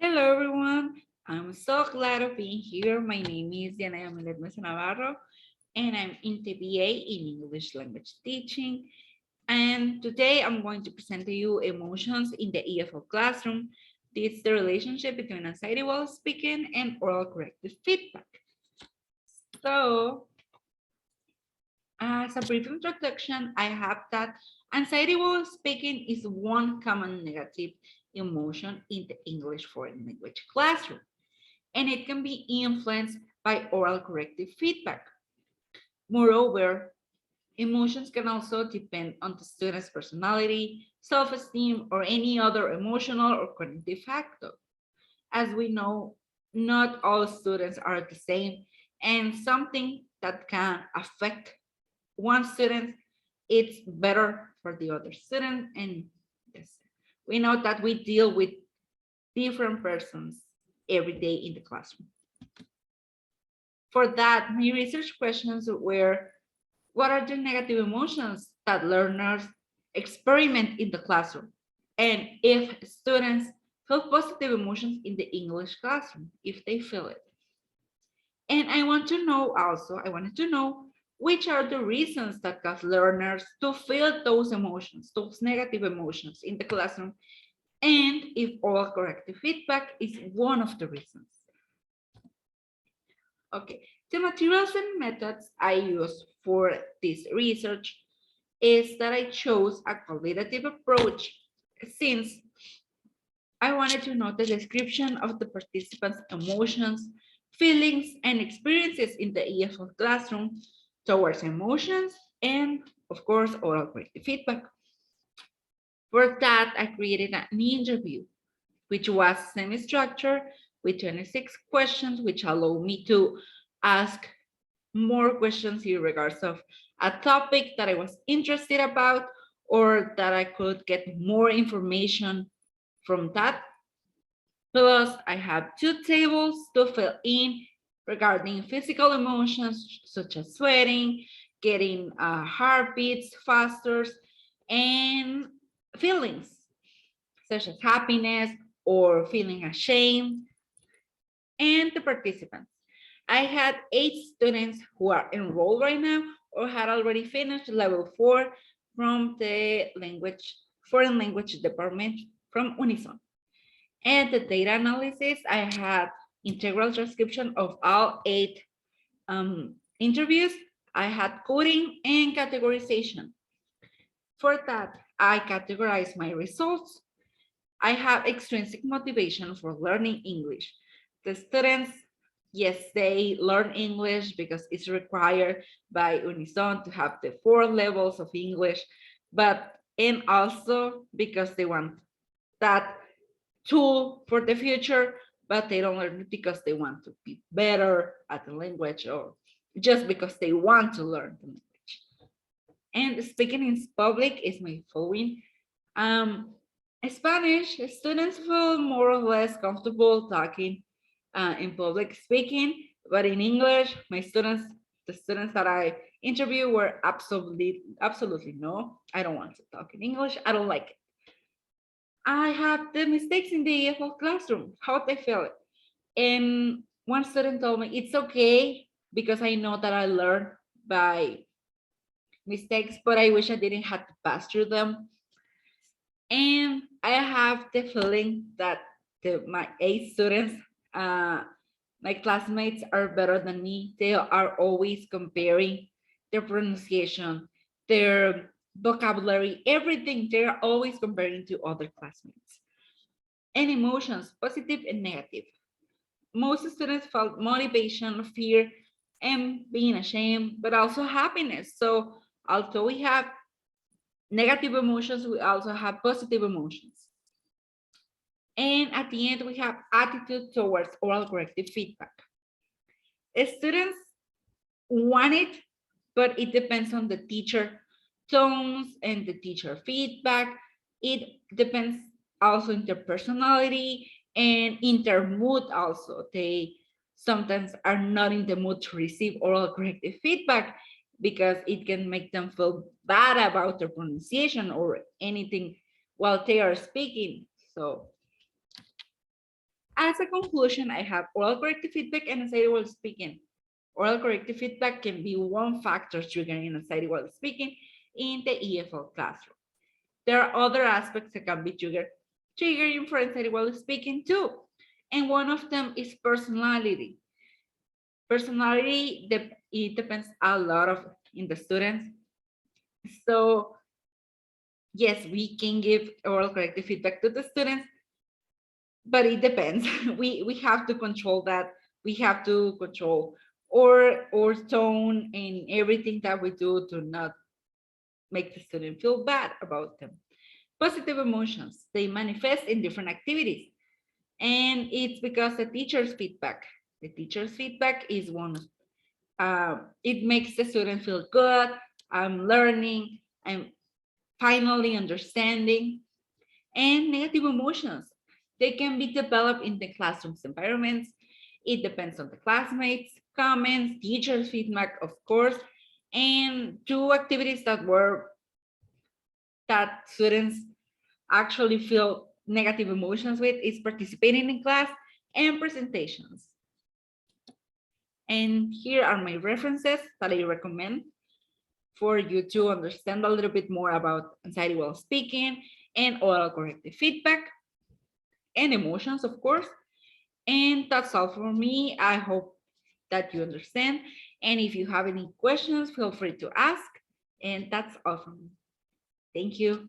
Hello, everyone. I'm so glad of being here. My name is Meza Navarro, and I'm in TBA in English language teaching. And today I'm going to present to you emotions in the EFL classroom. This is the relationship between anxiety while speaking and oral corrective feedback. So, as a brief introduction, I have that anxiety while speaking is one common negative emotion in the English foreign language classroom, and it can be influenced by oral corrective feedback. Moreover, emotions can also depend on the student's personality, self-esteem, or any other emotional or cognitive factor. As we know, not all students are the same, and something that can affect one student, it's better for the other student. And yes, we know that we deal with different persons every day in the classroom. For that, my research questions were, what are the negative emotions that learners experiment in the classroom? And if students feel positive emotions in the English classroom, if they feel it. And I wanted to know which are the reasons that cause learners to feel those emotions, those negative emotions in the classroom, and if oral corrective feedback is one of the reasons. Okay, the materials and methods I use for this research is that I chose a qualitative approach since I wanted to know the description of the participants' emotions, feelings, and experiences in the EFL classroom towards emotions and, of course, oral corrective feedback. For that, I created an interview, which was semi-structured with 26 questions, which allow me to ask more questions in regards of a topic that I was interested about or that I could get more information from that. Plus, I have two tables to fill in regarding physical emotions such as sweating, getting heartbeats faster, and feelings such as happiness or feeling ashamed, and the participants. I had 8 students who are enrolled right now or had already finished level 4 from the foreign language department from Unison. And the data analysis, I had integral transcription of all 8 interviews. I had coding and categorization. For that, I categorize my results. I have extrinsic motivation for learning English. The students, yes, they learn English because it's required by Unison to have the 4 levels of English, and also because they want that tool for the future, but they don't learn it because they want to be better at the language or just because they want to learn the language. And speaking in public is my following. Spanish students feel more or less comfortable talking in public speaking, but in English, the students that I interview were absolutely no, I don't want to talk in English. I don't like it. I have the mistakes in the EFL classroom. How they feel it? And one student told me it's okay because I know that I learned by mistakes, but I wish I didn't have to pass through them. And I have the feeling that my 8 students, my classmates are better than me. They are always comparing their pronunciation, their vocabulary, everything. They're always comparing to other classmates. And emotions, positive and negative. Most students felt motivation, fear, and being ashamed, but also happiness. So although we have negative emotions, we also have positive emotions. And at the end, we have attitude towards oral corrective feedback. Students want it, but it depends on the teacher tones and the teacher feedback. It depends also in their personality and in their mood also. They sometimes are not in the mood to receive oral corrective feedback because it can make them feel bad about their pronunciation or anything while they are speaking. So As a conclusion, I have oral corrective feedback and anxiety while speaking. Oral corrective feedback can be one factor triggering anxiety while speaking in the EFL classroom. There are other aspects that can be triggering for anxiety while speaking too. And one of them is personality. Personality, it depends a lot of in the students. So yes, we can give oral corrective feedback to the students, but it depends. We have to control that. We have to control or tone and everything that we do to not make the student feel bad about them. Positive emotions, they manifest in different activities. And it's because the teacher's feedback. The teacher's feedback is one. It makes the student feel good. I'm learning. I'm finally understanding. And negative emotions, they can be developed in the classroom's environments. It depends on the classmates, comments, teacher's feedback, of course, and two activities that students actually feel negative emotions with is participating in class and presentations. And here are my references that I recommend for you to understand a little bit more about anxiety while speaking and oral corrective feedback and emotions, of course. And that's all for me. I hope that you understand. And if you have any questions, feel free to ask. And that's all from me. Thank you.